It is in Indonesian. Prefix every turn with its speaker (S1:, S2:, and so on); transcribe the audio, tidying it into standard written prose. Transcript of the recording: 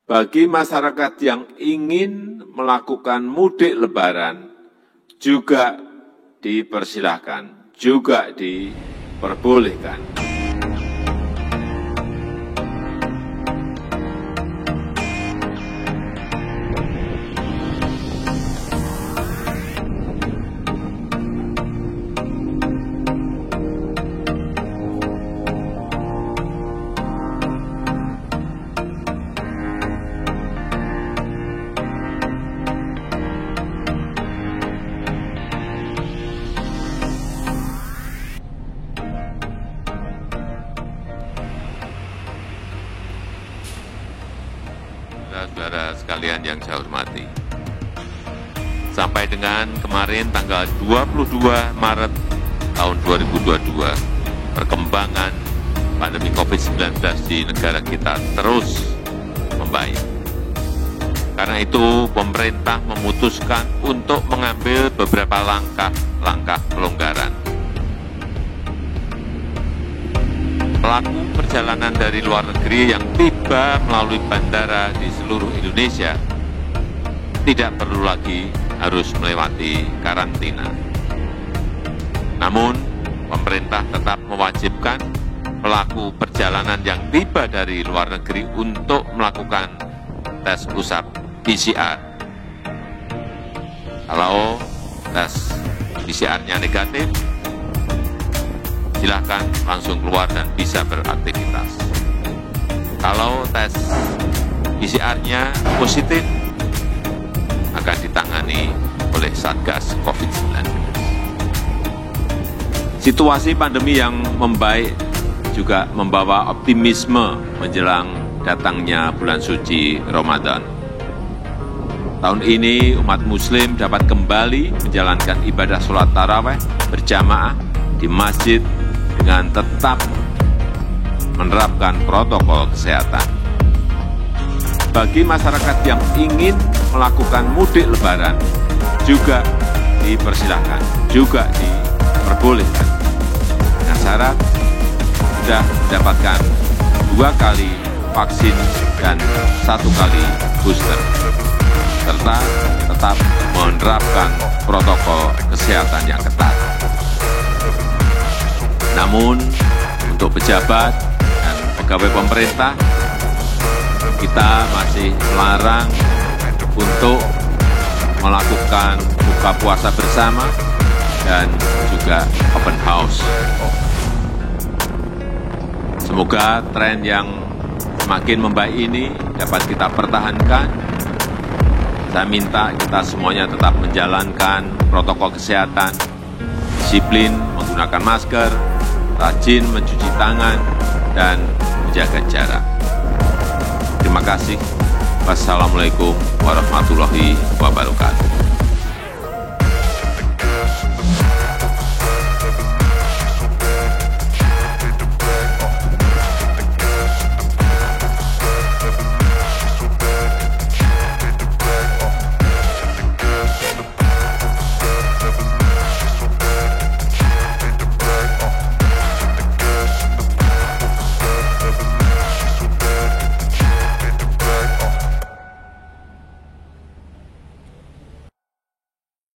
S1: Bagi masyarakat yang ingin melakukan mudik lebaran juga dipersilahkan, juga diperbolehkan. Saudara-saudara sekalian yang saya hormati, sampai dengan kemarin tanggal 22 Maret tahun 2022, perkembangan pandemi COVID-19 di negara kita terus membaik. Karena itu, pemerintah memutuskan untuk mengambil beberapa langkah pelonggaran. Pelaku perjalanan dari luar negeri yang tiba melalui bandara di seluruh Indonesia tidak perlu lagi harus melewati karantina. Namun, pemerintah tetap mewajibkan pelaku perjalanan yang tiba dari luar negeri untuk melakukan tes usap PCR. Kalau tes PCR-nya negatif, silakan langsung keluar dan bisa beraktivitas. Kalau tes PCR-nya positif, akan ditangani oleh Satgas COVID-19. Situasi pandemi yang membaik juga membawa optimisme menjelang datangnya bulan suci Ramadan. Tahun ini umat muslim dapat kembali menjalankan ibadah sholat tarawih berjamaah di masjid dengan tetap menerapkan protokol kesehatan. Bagi masyarakat yang ingin melakukan mudik lebaran juga dipersilahkan, juga diperbolehkan. Dengan syarat sudah mendapatkan 2 kali vaksin dan 1 kali booster, serta tetap menerapkan protokol kesehatan yang ketat. Namun, untuk pejabat dan pegawai pemerintah, kita masih melarang untuk melakukan buka puasa bersama dan juga open house. Semoga tren yang semakin membaik ini dapat kita pertahankan. Saya minta kita semuanya tetap menjalankan protokol kesehatan, disiplin menggunakan masker, rajin mencuci tangan, dan menjaga jarak. Terima kasih. Wassalamualaikum warahmatullahi wabarakatuh.